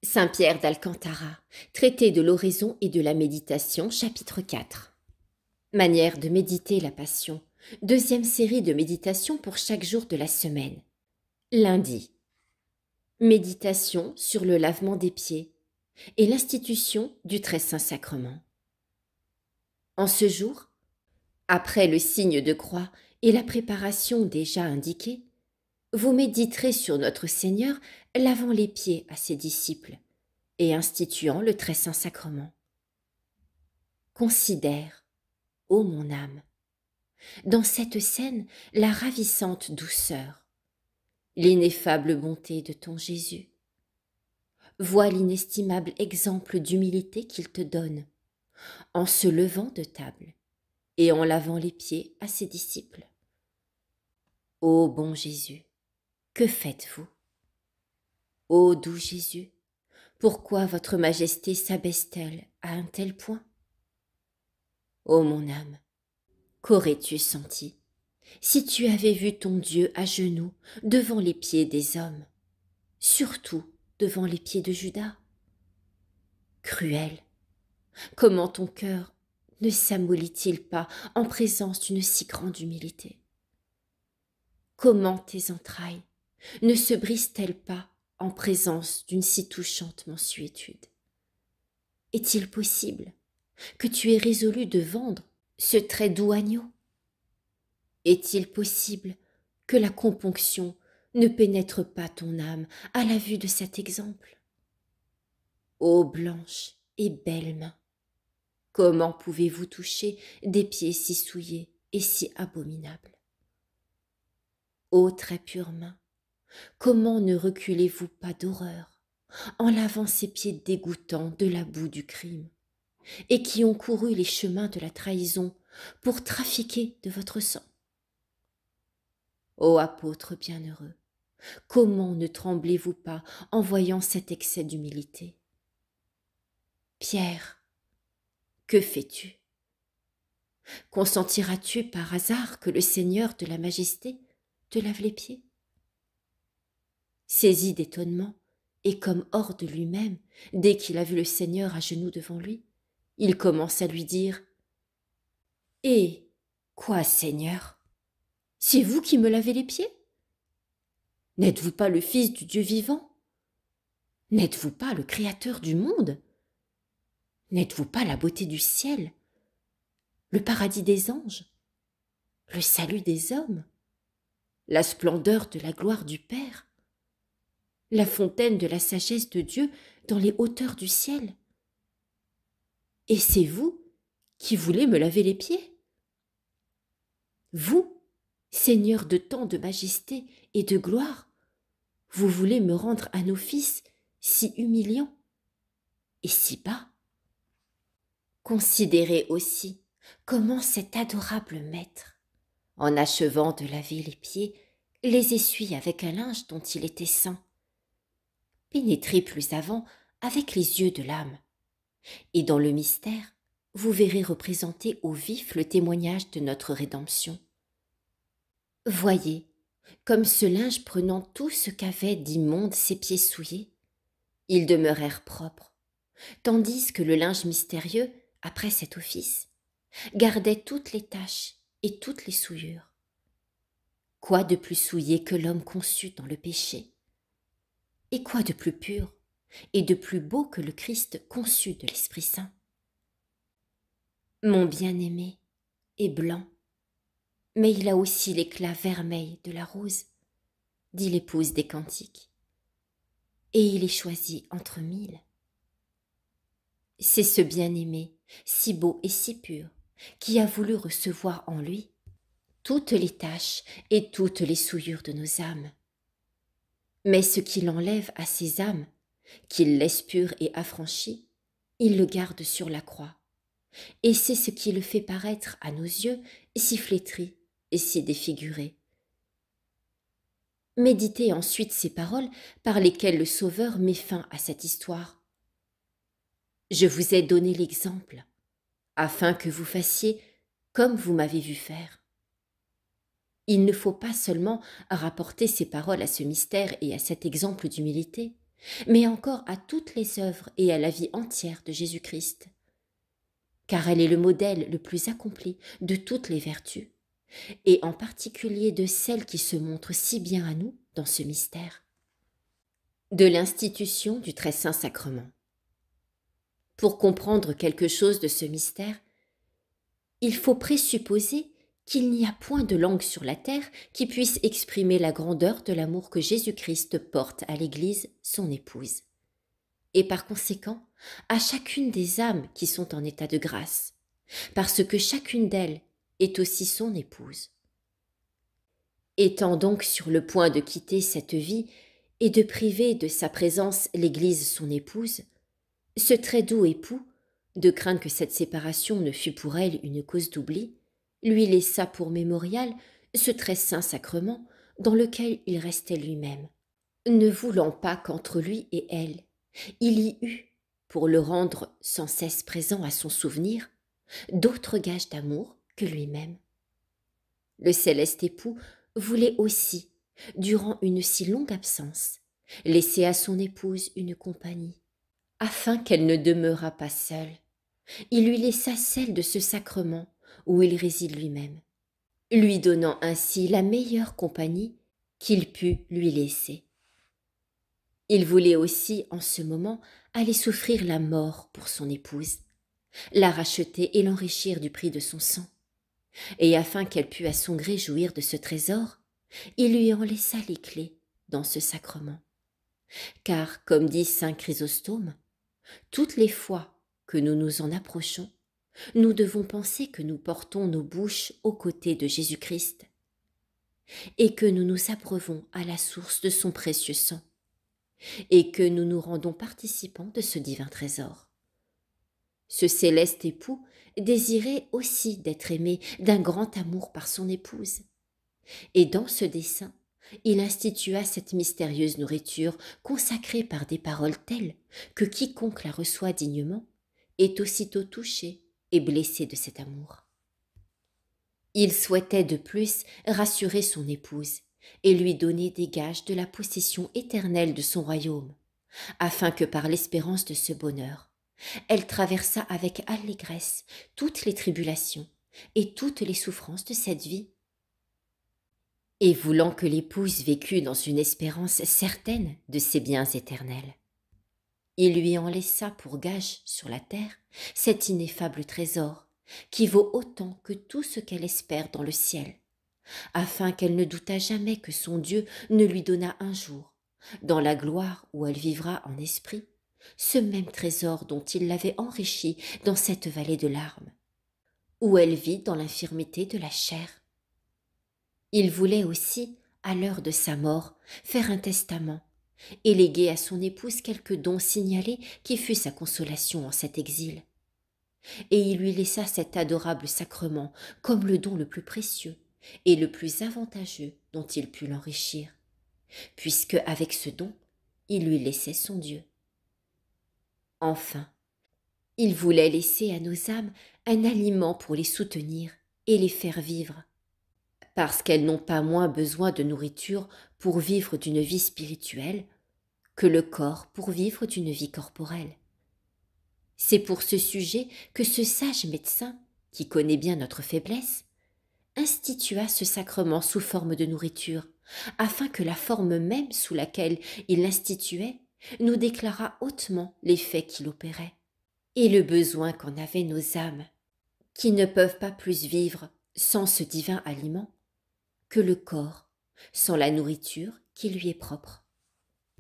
Saint Pierre d'Alcantara, traité de l'oraison et de la méditation, chapitre 4. Manière de méditer la Passion, deuxième série de méditation pour chaque jour de la semaine. Lundi. Méditation sur le lavement des pieds et l'institution du Très Saint Sacrement. En ce jour, après le signe de croix et la préparation déjà indiquée, vous méditerez sur notre Seigneur lavant les pieds à ses disciples et instituant le Très Saint Sacrement. Considère, ô mon âme, dans cette scène la ravissante douceur, l'ineffable bonté de ton Jésus. Vois l'inestimable exemple d'humilité qu'il te donne, en se levant de table et en lavant les pieds à ses disciples. Ô bon Jésus, que faites-vous? Ô doux Jésus, pourquoi votre majesté s'abaisse-t-elle à un tel point? Ô mon âme, qu'aurais-tu senti si tu avais vu ton Dieu à genoux devant les pieds des hommes, surtout devant les pieds de Judas? Cruel, comment ton cœur ne s'amollit-il pas en présence d'une si grande humilité? Comment tes entrailles ne se brisent-elles pas en présence d'une si touchante mansuétude? Est-il possible que tu aies résolu de vendre ce très doux agneau? Est-il possible que la componction ne pénètre pas ton âme à la vue de cet exemple? Ô blanche et belle main, comment pouvez-vous toucher des pieds si souillés et si abominables? Ô très pure main, comment ne reculez-vous pas d'horreur en lavant ces pieds dégoûtants de la boue du crime, et qui ont couru les chemins de la trahison pour trafiquer de votre sang? Ô apôtre bienheureux, comment ne tremblez-vous pas en voyant cet excès d'humilité? Pierre, que fais-tu? Consentiras-tu par hasard que le Seigneur de la Majesté te lave les pieds? Saisi d'étonnement, et comme hors de lui-même, dès qu'il a vu le Seigneur à genoux devant lui, il commence à lui dire « Eh, quoi, Seigneur? C'est vous qui me lavez les pieds? N'êtes-vous pas le Fils du Dieu vivant? N'êtes-vous pas le Créateur du monde? N'êtes-vous pas la beauté du ciel, le paradis des anges, le salut des hommes, la splendeur de la gloire du Père, la fontaine de la sagesse de Dieu dans les hauteurs du ciel? Et c'est vous qui voulez me laver les pieds? Vous, Seigneur de tant de majesté et de gloire, vous voulez me rendre un office si humiliant et si bas? Considérez aussi comment cet adorable maître, en achevant de laver les pieds, les essuie avec un linge dont il était saint. Pénétrez plus avant avec les yeux de l'âme, et dans le mystère, vous verrez représenter au vif le témoignage de notre rédemption. Voyez, comme ce linge prenant tout ce qu'avaient d'immonde ses pieds souillés, ils demeurèrent propres, tandis que le linge mystérieux, après cet office, gardait toutes les taches et toutes les souillures. Quoi de plus souillé que l'homme conçu dans le péché? Et quoi de plus pur et de plus beau que le Christ conçu de l'Esprit Saint? Mon bien-aimé est blanc, mais il a aussi l'éclat vermeil de la rose, dit l'épouse des Cantiques, et il est choisi entre mille. C'est ce bien-aimé, si beau et si pur, qui a voulu recevoir en lui toutes les taches et toutes les souillures de nos âmes. Mais ce qu'il enlève à ces âmes, qu'il laisse pures et affranchies, il le garde sur la croix, et c'est ce qui le fait paraître à nos yeux si flétri et si défiguré. Méditez ensuite ces paroles par lesquelles le Sauveur met fin à cette histoire. Je vous ai donné l'exemple, afin que vous fassiez comme vous m'avez vu faire. Il ne faut pas seulement rapporter ces paroles à ce mystère et à cet exemple d'humilité, mais encore à toutes les œuvres et à la vie entière de Jésus-Christ, car elle est le modèle le plus accompli de toutes les vertus, et en particulier de celle qui se montre si bien à nous dans ce mystère, de l'institution du très saint sacrement. Pour comprendre quelque chose de ce mystère, il faut présupposer qu'il n'y a point de langue sur la terre qui puisse exprimer la grandeur de l'amour que Jésus-Christ porte à l'Église, son épouse, et par conséquent à chacune des âmes qui sont en état de grâce, parce que chacune d'elles est aussi son épouse. Étant donc sur le point de quitter cette vie et de priver de sa présence l'Église son épouse, ce très doux époux, de crainte que cette séparation ne fût pour elle une cause d'oubli, lui laissa pour mémorial ce très saint sacrement dans lequel il restait lui-même, ne voulant pas qu'entre lui et elle, il y eût, pour le rendre sans cesse présent à son souvenir, d'autres gages d'amour que lui-même. Le céleste époux voulait aussi, durant une si longue absence, laisser à son épouse une compagnie, afin qu'elle ne demeurât pas seule. Il lui laissa celle de ce sacrement où il réside lui-même, lui donnant ainsi la meilleure compagnie qu'il put lui laisser. Il voulait aussi, en ce moment, aller souffrir la mort pour son épouse, la racheter et l'enrichir du prix de son sang. Et afin qu'elle pût à son gré jouir de ce trésor, il lui en laissa les clés dans ce sacrement. Car, comme dit saint Chrysostome, toutes les fois que nous nous en approchons, nous devons penser que nous portons nos bouches aux côtés de Jésus-Christ et que nous nous abreuvons à la source de son précieux sang et que nous nous rendons participants de ce divin trésor. Ce céleste époux désirait aussi d'être aimé d'un grand amour par son épouse, et dans ce dessein, il institua cette mystérieuse nourriture consacrée par des paroles telles que quiconque la reçoit dignement est aussitôt touché et blessé de cet amour. Il souhaitait de plus rassurer son épouse et lui donner des gages de la possession éternelle de son royaume, afin que par l'espérance de ce bonheur, elle traversât avec allégresse toutes les tribulations et toutes les souffrances de cette vie. Et voulant que l'épouse vécût dans une espérance certaine de ses biens éternels, il lui en laissa pour gage sur la terre cet ineffable trésor qui vaut autant que tout ce qu'elle espère dans le ciel, afin qu'elle ne doutât jamais que son Dieu ne lui donnât un jour, dans la gloire où elle vivra en esprit, ce même trésor dont il l'avait enrichie dans cette vallée de larmes, où elle vit dans l'infirmité de la chair. Il voulait aussi, à l'heure de sa mort, faire un testament et léguer à son épouse quelques dons signalés qui fût sa consolation en cet exil. Et il lui laissa cet adorable sacrement comme le don le plus précieux et le plus avantageux dont il put l'enrichir, puisque avec ce don, il lui laissait son Dieu. Enfin, il voulait laisser à nos âmes un aliment pour les soutenir et les faire vivre, parce qu'elles n'ont pas moins besoin de nourriture pour vivre d'une vie spirituelle que le corps pour vivre d'une vie corporelle. C'est pour ce sujet que ce sage médecin, qui connaît bien notre faiblesse, institua ce sacrement sous forme de nourriture, afin que la forme même sous laquelle il l'instituait nous déclarât hautement l'effet qu'il opérait, et le besoin qu'en avaient nos âmes, qui ne peuvent pas plus vivre sans ce divin aliment que le corps sans la nourriture qui lui est propre.